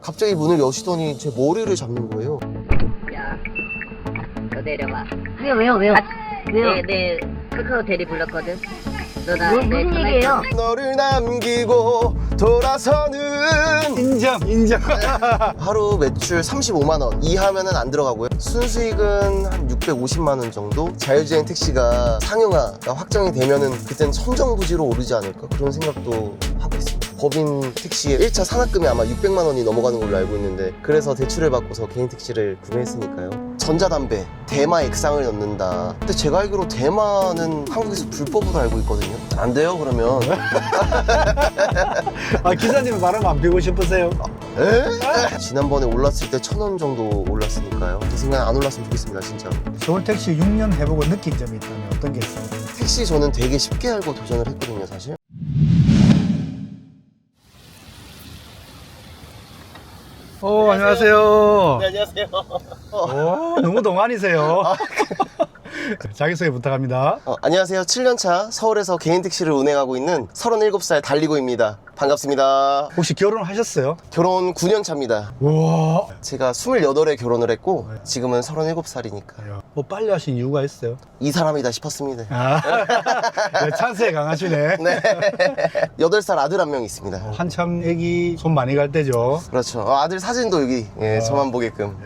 갑자기 문을 여시더니 제 머리를 잡는 거예요. 야, 너 내려와. 왜요? 내 카카오 대리 불렀거든. 너나 무슨 얘기예요? 너를 남기고 돌아서는 인정. 하루 매출 35만 원 이하면은 안 들어가고요. 순수익은 한 650만 원 정도. 자율주행 택시가 상용화가 확정이 되면은 그땐 천정부지로 오르지 않을까 그런 생각도 하고 있습니다. 법인 택시의 1차 산학금이 아마 600만 원이 넘어가는 걸로 알고 있는데, 그래서 대출을 받고서 개인 택시를 구매했으니까요. 전자담배, 대마 액상을 넣는다. 근데 제가 알기로 대마는 한국에서 불법으로 알고 있거든요. 안 돼요 그러면? 아, 기사님은 바람 안 피고 싶으세요? 에? 지난번에 올랐을 때 1,000원 정도 올랐으니까요. 제 생각엔 안 올랐으면 좋겠습니다 진짜. 서울택시 6년 해보고 느낀 점이 있다면 어떤 게 있어요? 택시 저는 되게 쉽게 알고 도전을 했거든요 사실. 안녕하세요. 네, 안녕하세요. 너무 동안이세요. 자기소개 부탁합니다. 안녕하세요. 7년차 서울에서 개인 택시를 운행하고 있는 37살 달리고입니다. 반갑습니다. 혹시 결혼하셨어요? 결혼 9년 차입니다. 우와. 제가 28에 결혼을 했고 지금은 37살이니까 뭐 빨리 하신 이유가 있어요? 이 사람이다 싶었습니다. 아, 찬스에 강하시네. 네. 8살 아들 한 명 있습니다. 한참 애기 손 많이 갈 때죠. 그렇죠. 아들 사진도 여기 저만 보게끔.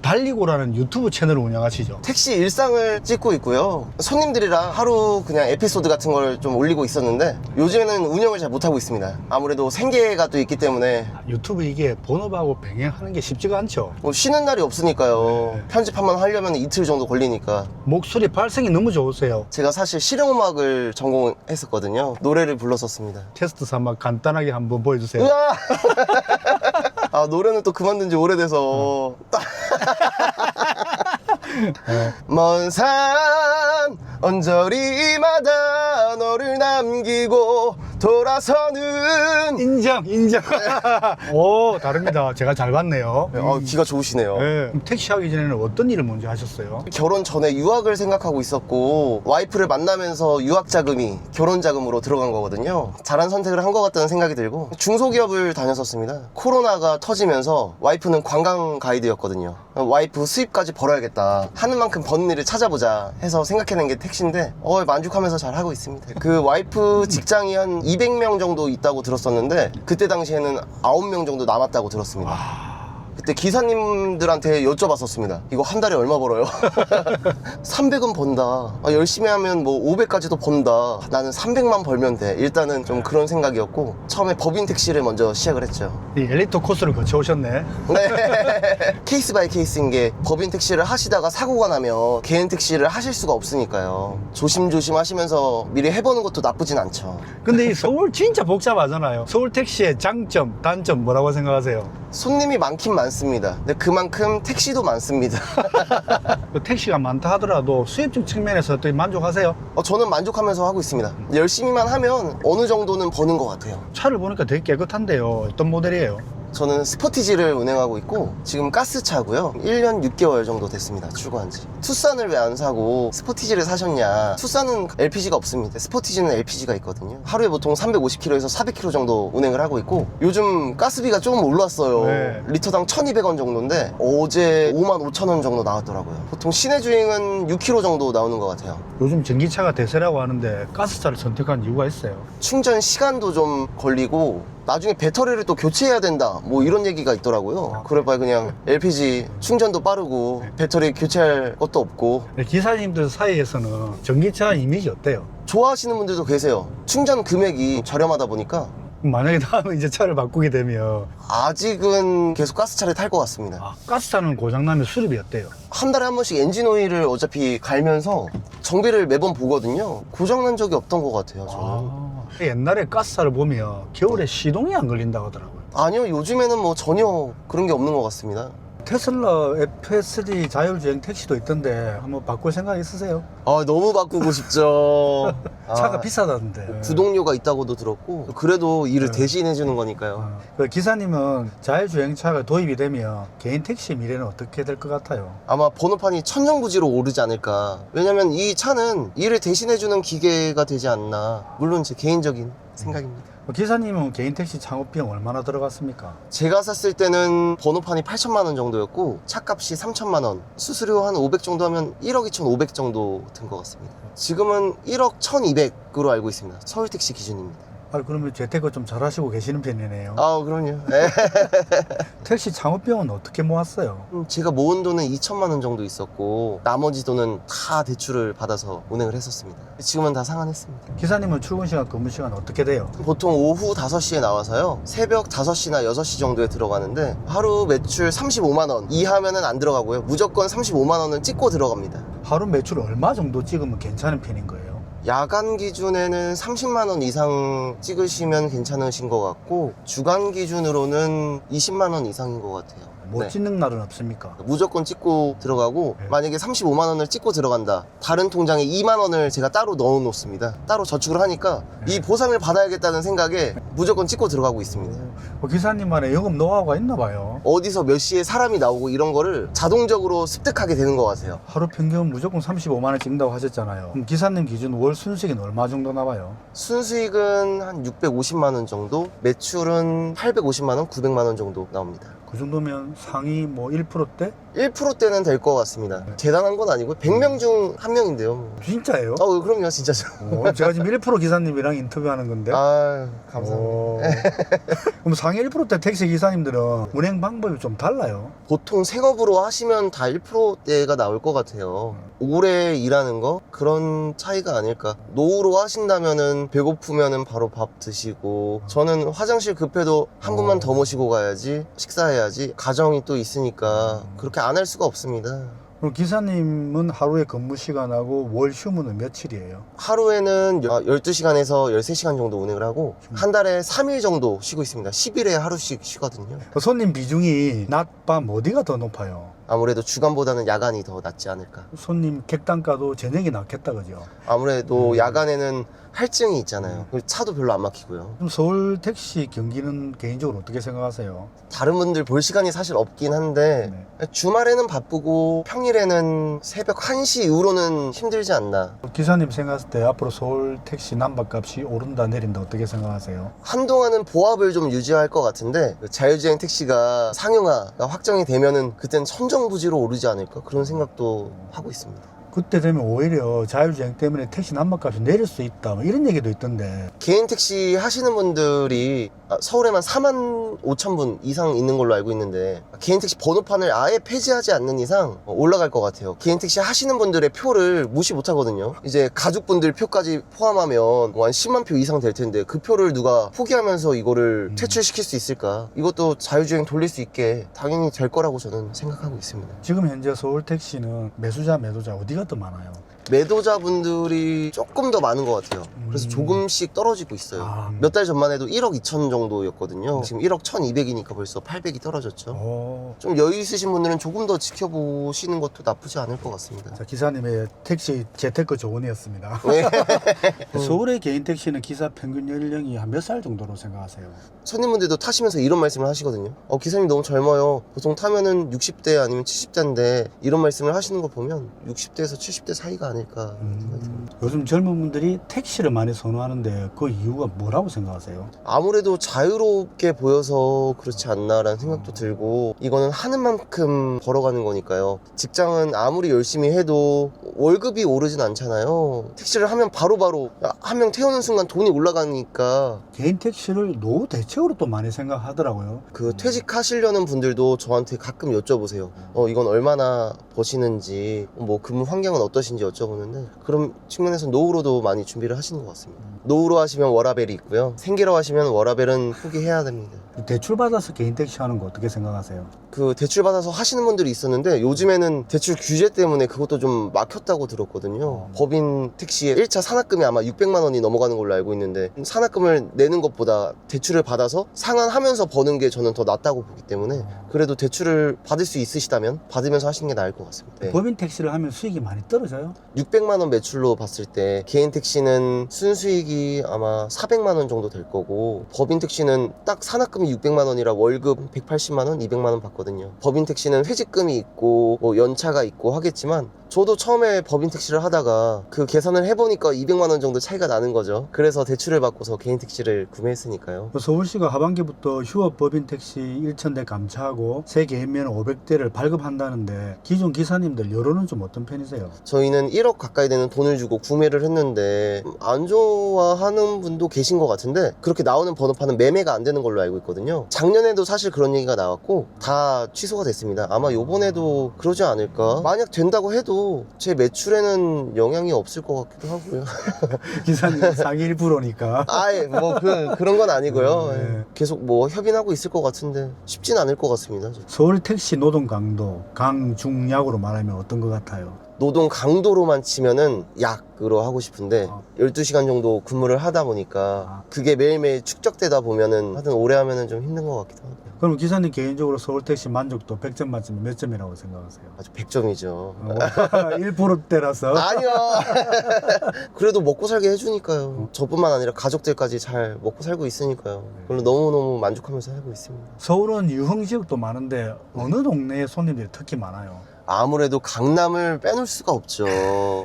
달리고라는 유튜브 채널을 운영하시죠? 택시 일상을 찍고 있고요. 손님들이랑 하루 그냥 에피소드 같은 걸 좀 올리고 있었는데 요즘에는 운영을 잘 못하고 있습니다. 아무래도 생계가 또 있기 때문에 유튜브 이게 본업하고 병행하는 게 쉽지가 않죠. 뭐 쉬는 날이 없으니까요. 네. 편집 한번 하려면 이틀 정도 걸리니까. 목소리 발성이 너무 좋으세요. 제가 사실 실용음악을 전공했었거든요. 노래를 불렀었습니다. 테스트 삼아 간단하게 한번 보여주세요. 으아! 아, 노래는 또 그만둔 지 오래돼서. 먼 산 언저리마다 너를 남기고 돌아서는. 인정. 오, 다릅니다. 제가 잘 봤네요. 귀가 좋으시네요. 네. 그럼 택시 하기 전에는 어떤 일을 먼저 하셨어요? 결혼 전에 유학을 생각하고 있었고 와이프를 만나면서 유학 자금이 결혼 자금으로 들어간 거거든요. 잘한 선택을 한 것 같다는 생각이 들고 중소기업을 다녔었습니다. 코로나가 터지면서 와이프는 관광 가이드였거든요. 와이프 수입까지 벌어야겠다, 하는 만큼 버는 일을 찾아보자 해서 생각해낸 게 택시인데 만족하면서 잘 하고 있습니다. 그 와이프 직장이 한 200명 정도 있다고 들었었는데 그때 당시에는 9명 정도 남았다고 들었습니다. 그때 기사님들한테 여쭤봤었습니다. 이거 한 달에 얼마 벌어요? 300은 번다. 열심히 하면 뭐 500까지도 번다. 나는 300만 벌면 돼. 일단은 좀 그런 생각이었고 처음에 법인 택시를 먼저 시작을 했죠. 이 엘리트 코스를 거쳐오셨네. 네. 케이스 바이 케이스인 게 법인 택시를 하시다가 사고가 나면 개인 택시를 하실 수가 없으니까요. 조심조심 하시면서 미리 해보는 것도 나쁘진 않죠. 근데 이 서울 진짜 복잡하잖아요. 서울 택시의 장점, 단점 뭐라고 생각하세요? 손님이 많긴 많습니다. 근데 그만큼 택시도 많습니다. 그 택시가 많다 하더라도 수입적 측면에서 또 만족하세요? 저는 만족하면서 하고 있습니다. 열심히만 하면 어느 정도는 버는 것 같아요. 차를 보니까 되게 깨끗한데요. 어떤 모델이에요? 저는 스포티지를 운행하고 있고 지금 가스차고요. 1년 6개월 정도 됐습니다. 출고한 지. 투싼을 왜 안 사고 스포티지를 사셨냐. 투싼은 LPG가 없습니다. 스포티지는 LPG가 있거든요. 하루에 보통 350km에서 400km 정도 운행을 하고 있고 요즘 가스비가 조금 올랐어요. 네. 리터당 1,200원 정도인데 어제 55,000원 정도 나왔더라고요. 보통 시내 주행은 6km 정도 나오는 것 같아요. 요즘 전기차가 대세라고 하는데 가스차를 선택한 이유가 있어요? 충전 시간도 좀 걸리고 나중에 배터리를 또 교체해야 된다 뭐 이런 얘기가 있더라고요. 그럴 바에 그냥 LPG 충전도 빠르고 배터리 교체할 것도 없고. 기사님들 사이에서는 전기차 이미지 어때요? 좋아하시는 분들도 계세요. 충전 금액이 저렴하다 보니까. 만약에 다음에 이제 차를 바꾸게 되면 아직은 계속 가스차를 탈 것 같습니다. 가스차는 고장나면 수리비 어때요? 한 달에 한 번씩 엔진 오일을 어차피 갈면서 정비를 매번 보거든요. 고장난 적이 없던 것 같아요 저는. 옛날에 가스차를 보면 겨울에 시동이 안 걸린다고 하더라고요. 아니요, 요즘에는 뭐 전혀 그런 게 없는 것 같습니다. 테슬라 FSD 자율주행 택시도 있던데 한번 바꿀 생각 있으세요? 너무 바꾸고 싶죠. 차가 비싸다던데. 구독료가 있다고도 들었고 그래도 일을 대신해 주는 거니까요. 그 기사님은 자율주행차가 도입이 되면 개인 택시 미래는 어떻게 될 것 같아요? 아마 번호판이 천정부지로 오르지 않을까. 왜냐면 이 차는 일을 대신해 주는 기계가 되지 않나. 물론 제 개인적인 생각입니다. 기사님은 개인 택시 창업 비용 얼마나 들어갔습니까? 제가 샀을 때는 번호판이 8천만 원 정도였고 차값이 3천만 원, 수수료 한 500 정도 하면 1억 2,500 정도 든 것 같습니다. 지금은 1억 1,200으로 알고 있습니다. 서울택시 기준입니다. 아, 그러면 재테크 좀 잘하시고 계시는 편이네요. 아, 그럼요. 네. 택시 창업 비용은 어떻게 모았어요? 제가 모은 돈은 2천만 원 정도 있었고 나머지 돈은 다 대출을 받아서 운행을 했었습니다. 지금은 다 상환했습니다. 기사님은 출근 시간, 근무 시간 어떻게 돼요? 보통 오후 5시에 나와서요, 새벽 5시나 6시 정도에 들어가는데 하루 매출 35만 원 이하면은 안 들어가고요, 무조건 35만 원은 찍고 들어갑니다. 하루 매출 얼마 정도 찍으면 괜찮은 편인 거예요? 야간 기준에는 30만 원 이상 찍으시면 괜찮으신 것 같고 주간 기준으로는 20만 원 이상인 것 같아요. 못 네. 찍는 날은 없습니까? 무조건 찍고 들어가고 네. 만약에 35만 원을 찍고 들어간다, 다른 통장에 2만 원을 제가 따로 넣어 놓습니다. 따로 저축을 하니까 이 보상을 받아야겠다는 생각에 무조건 찍고 들어가고 있습니다. 기사님만의 영업 노하우가 있나 봐요. 어디서 몇 시에 사람이 나오고 이런 거를 자동적으로 습득하게 되는 것 같아요. 하루 평균 무조건 35만 원 찍는다고 하셨잖아요. 그럼 기사님 기준 월 순수익은 얼마 정도 나와요? 순수익은 한 650만 원 정도, 매출은 850만 원, 900만 원 정도 나옵니다. 그 정도면 상위 뭐 1%대? 1%대는 될 것 같습니다. 대단한 건 아니고 100명 중 1명인데요. 진짜예요? 그럼요, 진짜죠. 제가 지금 1% 기사님이랑 인터뷰하는 건데. 아, 감사합니다. 그럼 상위 1%대 택시 기사님들은 운행 방법이 좀 달라요. 보통 생업으로 하시면 다 1%대가 나올 것 같아요. 오래 일하는 거? 그런 차이가 아닐까. 노후로 하신다면은 배고프면은 바로 밥 드시고, 저는 화장실 급해도 한 분만 더 모시고 가야지, 식사해야지, 가정이 또 있으니까 그렇게 안 할 수가 없습니다. 그럼 기사님은 하루에 근무 시간하고 월 휴무는 며칠이에요? 하루에는 12시간에서 13시간 정도 운행을 하고 한 달에 3일 정도 쉬고 있습니다. 10일에 하루씩 쉬거든요. 손님 비중이 낮, 밤 어디가 더 높아요? 아무래도 주간보다는 야간이 더 낫지 않을까. 손님 객단가도 저녁이 낫겠다, 그죠? 아무래도 야간에는 할증이 있잖아요. 그리고 차도 별로 안 막히고요. 그럼 서울 택시 경기는 개인적으로 어떻게 생각하세요? 다른 분들 볼 시간이 사실 없긴 한데 주말에는 바쁘고 평일에는 새벽 1시 이후로는 힘들지 않나. 기사님 생각했을 때 앞으로 서울 택시 남바값이 오른다 내린다 어떻게 생각하세요? 한동안은 보합을 좀 유지할 것 같은데 자율주행 택시가 상용화가 확정이 되면은 그땐 천정부지로 오르지 않을까, 그런 생각도 하고 있습니다. 그때 되면 오히려 자율주행 때문에 택시 남바값이 내릴 수 있다, 뭐 이런 얘기도 있던데. 개인 택시 하시는 분들이 서울에만 4만 5천 분 이상 있는 걸로 알고 있는데 개인 택시 번호판을 아예 폐지하지 않는 이상 올라갈 것 같아요. 개인 택시 하시는 분들의 표를 무시 못 하거든요. 이제 가족분들 표까지 포함하면 한 10만 표 이상 될 텐데 그 표를 누가 포기하면서 이거를 퇴출시킬 수 있을까? 이것도 자율주행 돌릴 수 있게 당연히 될 거라고 저는 생각하고 있습니다. 지금 현재 서울 택시는 매수자 매도자 어디가 더 많아요? 매도자분들이 조금 더 많은 것 같아요. 그래서 조금씩 떨어지고 있어요. 몇 달 전만 해도 1억 2천 정도였거든요. 지금 1억 1,200이니까 벌써 800이 떨어졌죠. 좀 여유 있으신 분들은 조금 더 지켜보시는 것도 나쁘지 않을 것 같습니다. 자, 기사님의 택시 재테크 조언이었습니다. 네. 서울의 개인 택시는 기사 평균 연령이 한 몇 살 정도로 생각하세요? 손님분들도 타시면서 이런 말씀을 하시거든요. 기사님 너무 젊어요. 보통 타면은 60대 아니면 70대인데 이런 말씀을 하시는 거 보면 60대에서 70대 사이가 아닐까 생각이 듭니다. 요즘 젊은 분들이 택시를 많이 선호하는데 그 이유가 뭐라고 생각하세요? 아무래도 자유롭게 보여서 그렇지 않나라는 생각도 들고, 이거는 하는 만큼 벌어가는 거니까요. 직장은 아무리 열심히 해도 월급이 오르진 않잖아요. 택시를 하면 바로바로 한 명 태우는 순간 돈이 올라가니까. 개인 택시를 노후 대책으로 또 많이 생각하더라고요. 그 퇴직하시려는 분들도 저한테 가끔 여쭤보세요. 이건 얼마나 버시는지, 뭐 근무 환경은 어떠신지 여쭤보는데, 그런 측면에서 노후로도 많이 준비를 하시는 것 같습니다. 노후로 하시면 워라벨이 있고요. 생계로 하시면 워라벨은 포기해야 됩니다. 대출 받아서 개인 택시 하는 거 어떻게 생각하세요? 그 대출 받아서 하시는 분들이 있었는데 요즘에는 대출 규제 때문에 그것도 좀 막혔다고 들었거든요. 법인 택시의 1차 산학금이 아마 600만 원이 넘어가는 걸로 알고 있는데, 산학금을 내는 것보다 대출을 받아서 상환하면서 버는 게 저는 더 낫다고 보기 때문에, 그래도 대출을 받을 수 있으시다면 받으면서 하시는 게 나을 것 같습니다. 네. 법인 택시를 하면 수익이 많이 떨어져요? 600만 원 매출로 봤을 때 개인 택시는 순수익이 아마 400만 원 정도 될 거고, 법인 택시는 딱 산학금이 600만 원이라 월급 180만 원, 200만 원 받거든요. 법인 택시는 회직금이 있고 뭐 연차가 있고 하겠지만 저도 처음에 법인 택시를 하다가 그 계산을 해보니까 200만 원 정도 차이가 나는 거죠. 그래서 대출을 받고서 개인 택시를 구매했으니까요. 서울시가 하반기부터 휴업 법인 택시 1,000대 감차하고 새 개인면 500대를 발급한다는데 기존 기사님들 여론은 좀 어떤 편이세요? 저희는 1억 가까이 되는 돈을 주고 구매를 했는데 안 좋아하는 분도 계신 것 같은데 그렇게 나오는 번호판은 매매가 안 되는 걸로 알고 있거든요. 작년에도 사실 그런 얘기가 나왔고 다 취소가 됐습니다. 아마 요번에도 그러지 않을까. 만약 된다고 해도 제 매출에는 영향이 없을 것 같기도 하고요. 기사님 상위 1%니까. 아예 뭐 그런 건 아니고요. 네. 예. 계속 뭐 협의하고 있을 것 같은데 쉽진 않을 것 같습니다. 서울 택시 노동 강도 강중약으로 말하면 어떤 것 같아요? 노동 강도로만 치면은 약으로 하고 싶은데 12시간 정도 근무를 하다 보니까 그게 매일매일 축적되다 보면은 하여튼 오래 하면은 좀 힘든 것 같기도 하고요. 그럼 기사님 개인적으로 서울 택시 만족도 100점 만점에 몇 점이라고 생각하세요? 아주 100점이죠. 1%대라서 아니요. 그래도 먹고 살게 해주니까요. 저뿐만 아니라 가족들까지 잘 먹고 살고 있으니까요. 그걸로 너무너무 만족하면서 살고 있습니다. 서울은 유흥 지역도 많은데 어느 동네에 손님들이 특히 많아요? 아무래도 강남을 빼놓을 수가 없죠.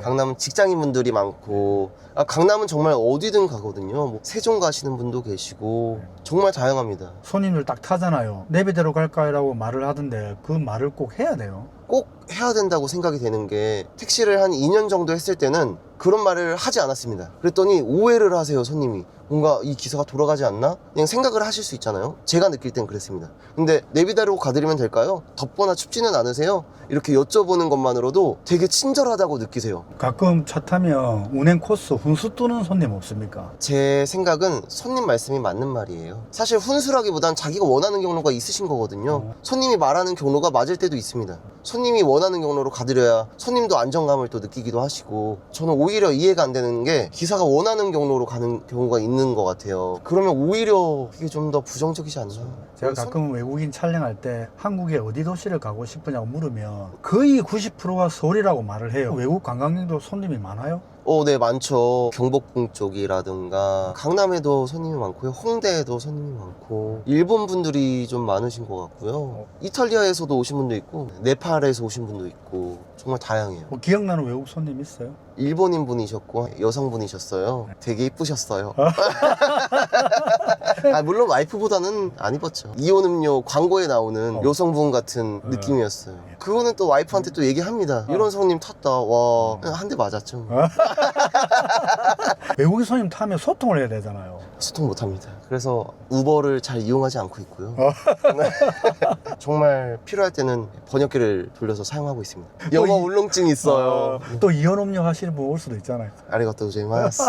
강남은 직장인분들이 많고 강남은 정말 어디든 가거든요. 뭐 세종 가시는 분도 계시고 정말 다양합니다. 손님들 딱 타잖아요. 내비대로 갈까요?라고 말을 하던데 그 말을 꼭 해야 돼요. 꼭 해야 된다고 생각이 되는 게 택시를 한 2년 정도 했을 때는 그런 말을 하지 않았습니다. 그랬더니 오해를 하세요, 손님이. 뭔가 이 기사가 돌아가지 않나? 그냥 생각을 하실 수 있잖아요. 제가 느낄 땐 그랬습니다. 근데 내비대로 가드리면 될까요? 덥거나 춥지는 않으세요? 이렇게 여쭤보는 것만으로도 되게 친절하다고 느끼세요. 가끔 차 타면 운행 코스 훈수 뜨는 손님 없습니까? 제 생각은 손님 말씀이 맞는 말이에요. 사실 훈수라기보단 자기가 원하는 경로가 있으신 거거든요. 손님이 말하는 경로가 맞을 때도 있습니다. 손님이 원하는 경로로 가드려야 손님도 안정감을 또 느끼기도 하시고, 저는 오히려 이해가 안 되는 게 기사가 원하는 경로로 가는 경우가 있는 것 같아요. 그러면 오히려 그게 좀 더 부정적이지 않나. 제가 가끔 외국인 촬영할 때 한국의 어디 도시를 가고 싶으냐고 물으면 거의 90%가 서울이라고 말을 해요. 외국 관광객도 손님이 많아요? 네, 많죠. 경복궁 쪽이라든가 강남에도 손님이 많고요. 홍대에도 손님이 많고 일본 분들이 좀 많으신 것 같고요. 이탈리아에서도 오신 분도 있고 네팔에서 오신 분도 있고 정말 다양해요. 뭐 기억나는 외국 손님 있어요? 일본인 분이셨고 여성분이셨어요. 되게 이쁘셨어요. 물론 와이프보다는 안 입었죠. 이온 음료 광고에 나오는 여성분 같은 느낌이었어요. 그거는 또 와이프한테 또 얘기합니다. 이런 손님 탔다. 와, 한 대 맞았죠. 외국인 손님 타면 소통을 해야 되잖아요. 소통 못합니다. 그래서 우버를 잘 이용하지 않고 있고요. 정말 필요할 때는 번역기를 돌려서 사용하고 있습니다. 영어 울렁증 있어요. 또 이온 음료 하시는 분 올 수도 있잖아요. 아리가또 고자이마스.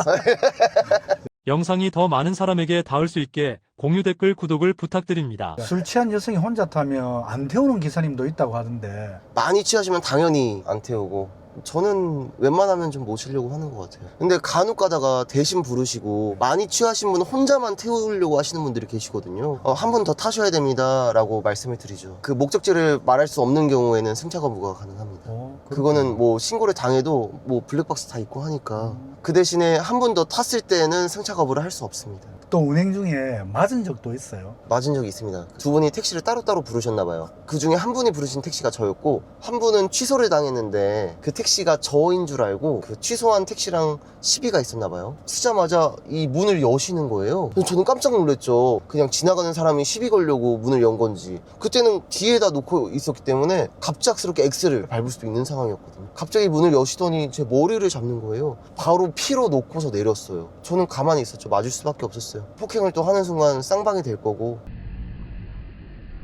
영상이 더 많은 사람에게 닿을 수 있게 공유 댓글 구독을 부탁드립니다. 술 취한 여성이 혼자 타면 안 태우는 기사님도 있다고 하던데 많이 취하시면 당연히 안 태우고 저는 웬만하면 좀 모시려고 하는 것 같아요. 근데 간혹 가다가 대신 부르시고 많이 취하신 분 혼자만 태우려고 하시는 분들이 계시거든요. 한 분 더 타셔야 됩니다 라고 말씀을 드리죠. 그 목적지를 말할 수 없는 경우에는 승차 거부가 가능합니다. 그거는 뭐 신고를 당해도 뭐 블랙박스 다 있고 하니까 그 대신에 한 분 더 탔을 때는 승차 거부를 할 수 없습니다. 또 운행 중에 맞은 적도 있어요. 맞은 적이 있습니다. 두 분이 택시를 따로따로 부르셨나 봐요. 그 중에 한 분이 부르신 택시가 저였고 한 분은 취소를 당했는데 그 택시가 저인 줄 알고 그 취소한 택시랑 시비가 있었나 봐요. 쓰자마자 이 문을 여시는 거예요. 그래서 저는 깜짝 놀랐죠. 그냥 지나가는 사람이 시비 걸려고 문을 연 건지. 그때는 뒤에다 놓고 있었기 때문에 갑작스럽게 X를 밟을 수도 있는 상황이었거든요. 갑자기 문을 여시더니 제 머리를 잡는 거예요. 바로 피로 놓고서 내렸어요. 저는 가만히 있었죠. 맞을 수밖에 없었어요. 폭행을 또 하는 순간 쌍방이 될 거고.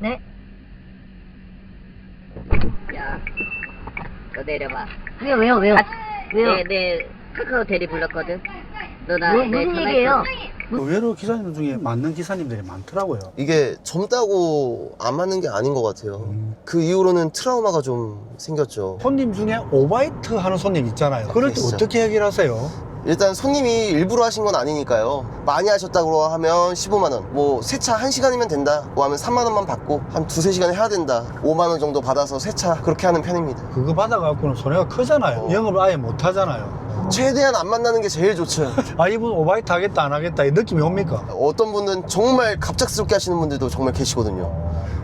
네? 야, 너 내려봐. 왜요? 왜요? 네, 내 카카오 대리 불렀거든. 너 나 무슨 얘기예요? 의외로 기사님들 중에 맞는 기사님들이 많더라고요. 이게 젊다고 안 맞는 게 아닌 것 같아요. 그 이후로는 트라우마가 좀 생겼죠. 손님 중에 오바이트 하는 손님 있잖아요. 그럴 때 계시죠. 어떻게 해결하세요? 일단 손님이 일부러 하신 건 아니니까요. 많이 하셨다고 하면 15만원, 뭐 세차 1시간이면 된다 뭐 하면 3만원만 받고 한 2-3시간 해야 된다 5만원 정도 받아서 세차 그렇게 하는 편입니다. 그거 받아갖고는 손해가 크잖아요. 영업을 아예 못 하잖아요. 최대한 안 만나는 게 제일 좋죠. 아, 이분 오바이트 하겠다 안 하겠다 이 느낌이 옵니까? 어떤 분은 정말 갑작스럽게 하시는 분들도 정말 계시거든요.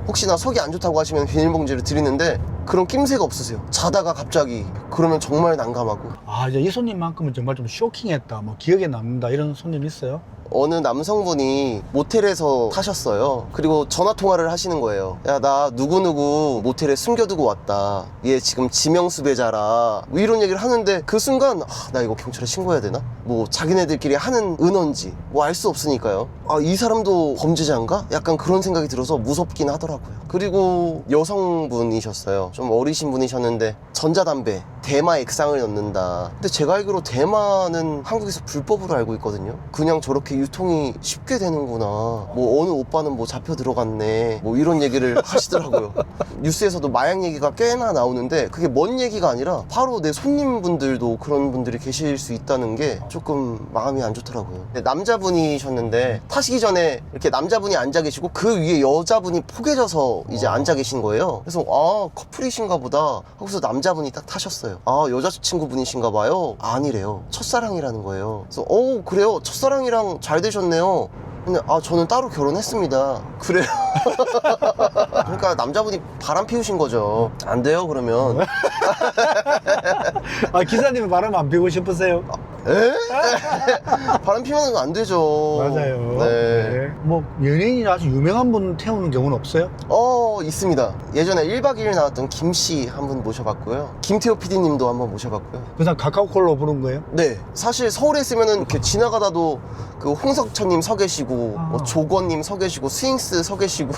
혹시나 속이 안 좋다고 하시면 비닐봉지를 드리는데 그런 낌새가 없으세요. 자다가 갑자기 그러면 정말 난감하고. 아, 이제 이 손님만큼은 정말 좀 쇼킹했다, 뭐 기억에 남는다 이런 손님 있어요? 어느 남성분이 모텔에서 타셨어요. 그리고 전화 통화를 하시는 거예요. 야, 나 누구누구 모텔에 숨겨두고 왔다. 얘 지금 지명수배자라. 뭐 이런 얘기를 하는데 그 순간 나 이거 경찰에 신고해야 되나? 뭐 자기네들끼리 하는 은어인지 뭐 알 수 없으니까요. 이 사람도 범죄자인가? 약간 그런 생각이 들어서 무섭긴 하더라고요. 그리고 여성분이셨어요. 좀 어리신 분이셨는데 전자담배 대마 액상을 넣는다. 근데 제가 알기로 대마는 한국에서 불법으로 알고 있거든요. 그냥 저렇게 유통이 쉽게 되는구나. 뭐 어느 오빠는 뭐 잡혀 들어갔네. 뭐 이런 얘기를 하시더라고요. 뉴스에서도 마약 얘기가 꽤나 나오는데 그게 먼 얘기가 아니라 바로 내 손님분들도 그런 분들이 계실 수 있다는 게 조금 마음이 안 좋더라고요. 남자분이셨는데 타시기 전에 이렇게 남자분이 앉아 계시고 그 위에 여자분이 포개져서 이제 앉아 계신 거예요. 그래서 커플이신가 보다 하고서 남자분이 딱 타셨어요. 여자친구분이신가 봐요. 아니래요. 첫사랑이라는 거예요. 그래서 그래요? 첫사랑이랑 잘 되셨네요. 근데 저는 따로 결혼했습니다. 그래요? 그러니까 남자분이 바람 피우신 거죠. 안 돼요 그러면. 기사님은 바람 안 피우고 싶으세요? 에? 바람 피우면 안 되죠. 맞아요. 네. 뭐 연예인이 아주 유명한 분 태우는 경우는 없어요? 있습니다. 예전에 1박 2일 나왔던 김씨 한 분 모셔봤고요. 김태호 PD님도 한번 모셔봤고요. 그냥 카카오콜로 부른 거예요? 네. 사실 서울에 있으면은 이렇게 지나가다도 그 홍석천님 서 계시고, 뭐 조건님 서 계시고, 스윙스 서 계시고,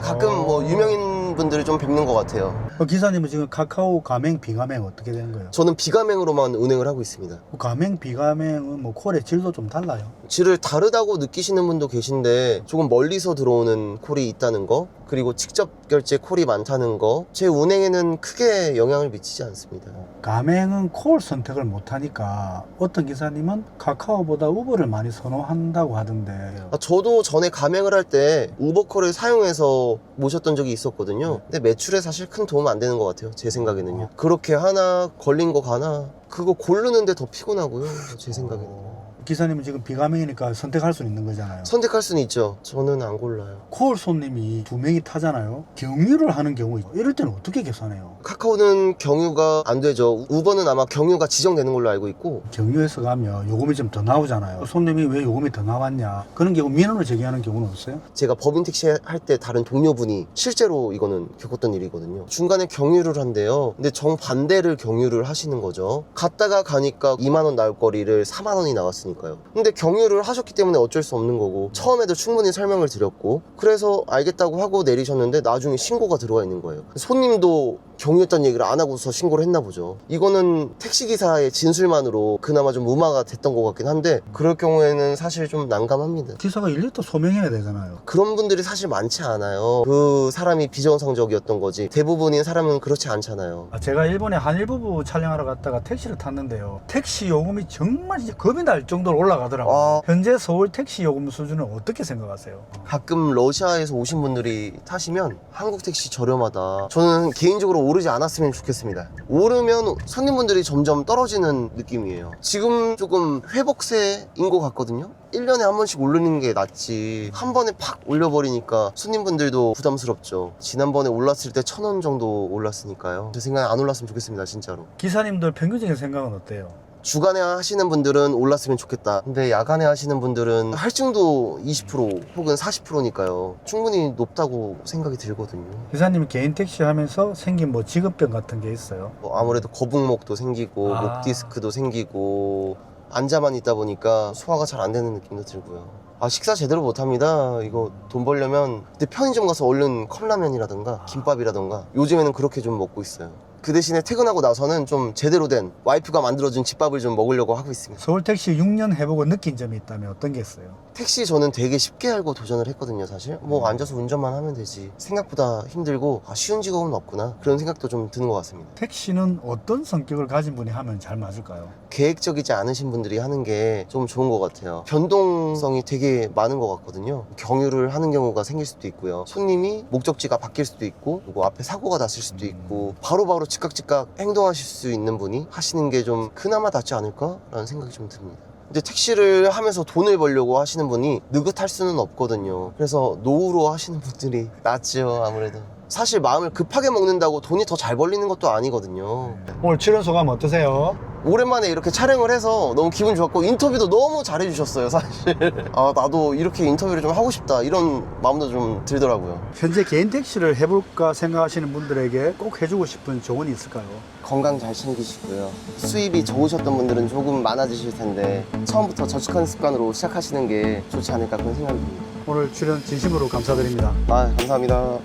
가끔 뭐 유명인 분들을 좀 뵙는 것 같아요. 기사님은 지금 카카오 가맹, 비가맹 어떻게 되는 거예요? 저는 비가맹으로만 운행을 하고 있습니다. 가맹, 비가맹은 뭐 콜의 질도 좀 달라요? 질을 다르다고 느끼시는 분도 계신데 조금 멀리서 들어오는 콜이 있다는 거, 그리고 직접 결제 콜이 많다는 거, 제 운행에는 크게 영향을 미치지 않습니다. 가맹은 콜 선택을 못하니까 어떤 기사님은 카카오보다 우버를 많이 선호한다고 하던데. 저도 전에 가맹을 할 때 우버콜을 사용해서 모셨던 적이 있었거든요. 근데 매출에 사실 큰 도움 안 되는 것 같아요. 제 생각에는요. 그렇게 하나 걸린 거 가나 그거 고르는데 더 피곤하고요. 제 생각에는. 기사님은 지금 비가맹이니까 선택할 수 있는 거잖아요. 선택할 수는 있죠. 저는 안 골라요. 콜 손님이 2명이 타잖아요. 경유를 하는 경우 이럴 때는 어떻게 계산해요? 카카오는 경유가 안 되죠. 우버는 아마 경유가 지정되는 걸로 알고 있고. 경유해서 가면 요금이 좀 더 나오잖아요. 손님이 왜 요금이 더 나왔냐 그런 경우 민원을 제기하는 경우는 없어요? 제가 법인 택시 할 때 다른 동료분이 실제로 이거는 겪었던 일이거든요. 중간에 경유를 한대요. 근데 정반대를 경유를 하시는 거죠. 갔다가 가니까 2만 원 나올 거리를 4만 원이 나왔으니까. 근데 경유를 하셨기 때문에 어쩔 수 없는 거고, 처음에도 충분히 설명을 드렸고, 그래서 알겠다고 하고 내리셨는데 나중에 신고가 들어와 있는 거예요. 손님도 경유했던 얘기를 안 하고서 신고를 했나 보죠. 이거는 택시기사의 진술만으로 그나마 좀 무마가 됐던 것 같긴 한데, 그럴 경우에는 사실 좀 난감합니다. 기사가 일일이 소명해야 되잖아요. 그런 분들이 사실 많지 않아요. 그 사람이 비정상적이었던 거지 대부분인 사람은 그렇지 않잖아요. 제가 일본에 한일 부부 촬영하러 갔다가 택시를 탔는데요. 택시 요금이 정말 이제 겁이 날 정도로 올라가더라고요. 현재 서울 택시 요금 수준은 어떻게 생각하세요? 가끔 러시아에서 오신 분들이 타시면 한국 택시 저렴하다. 저는 개인적으로 오르지 않았으면 좋겠습니다. 오르면 손님분들이 점점 떨어지는 느낌이에요. 지금 조금 회복세인 것 같거든요. 1년에 한 번씩 오르는 게 낫지 한 번에 팍 올려버리니까 손님분들도 부담스럽죠. 지난번에 올랐을 때 1,000원 정도 올랐으니까요. 제 생각에 안 올랐으면 좋겠습니다. 진짜로. 기사님들 평균적인 생각은 어때요? 주간에 하시는 분들은 올랐으면 좋겠다. 근데 야간에 하시는 분들은 할증도 20% 혹은 40%니까요. 충분히 높다고 생각이 들거든요. 기사님 개인 택시 하면서 생긴 뭐 직업병 같은 게 있어요? 아무래도 거북목도 생기고 목 디스크도 생기고 앉아만 있다 보니까 소화가 잘 안 되는 느낌도 들고요. 식사 제대로 못합니다. 이거 돈 벌려면 근데 편의점 가서 얼른 컵라면이라던가 김밥이라던가 요즘에는 그렇게 좀 먹고 있어요. 그 대신에 퇴근하고 나서는 좀 제대로 된 와이프가 만들어준 집밥을 좀 먹으려고 하고 있습니다. 서울 택시 6년 해보고 느낀 점이 있다면 어떤 게 있어요? 택시 저는 되게 쉽게 알고 도전을 했거든요. 사실 뭐 앉아서 운전만 하면 되지, 생각보다 힘들고 쉬운 직업은 없구나, 그런 생각도 좀 드는 것 같습니다. 택시는 어떤 성격을 가진 분이 하면 잘 맞을까요? 계획적이지 않으신 분들이 하는 게 좀 좋은 것 같아요. 변동성이 되게 많은 것 같거든요. 경유를 하는 경우가 생길 수도 있고요. 손님이 목적지가 바뀔 수도 있고, 그리고 앞에 사고가 났을 수도 있고, 바로바로 즉각 행동하실 수 있는 분이 하시는 게 좀 그나마 낫지 않을까라는 생각이 좀 듭니다. 근데 택시를 하면서 돈을 벌려고 하시는 분이 느긋할 수는 없거든요. 그래서 노후로 하시는 분들이 낫죠, 아무래도. 사실 마음을 급하게 먹는다고 돈이 더 잘 벌리는 것도 아니거든요. 오늘 출연 소감 어떠세요? 오랜만에 이렇게 촬영을 해서 너무 기분 좋았고 인터뷰도 너무 잘해주셨어요 사실. 아 나도 이렇게 인터뷰를 좀 하고 싶다 이런 마음도 좀 들더라고요. 현재 개인 택시를 해볼까 생각하시는 분들에게 꼭 해주고 싶은 조언이 있을까요? 건강 잘 챙기시고요. 수입이 적으셨던 분들은 조금 많아지실 텐데 처음부터 저축하는 습관으로 시작하시는 게 좋지 않을까 그런 생각이 듭니다. 오늘 출연 진심으로 감사드립니다. 아 감사합니다.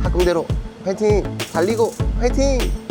학금대로 화이팅! 달리고 화이팅!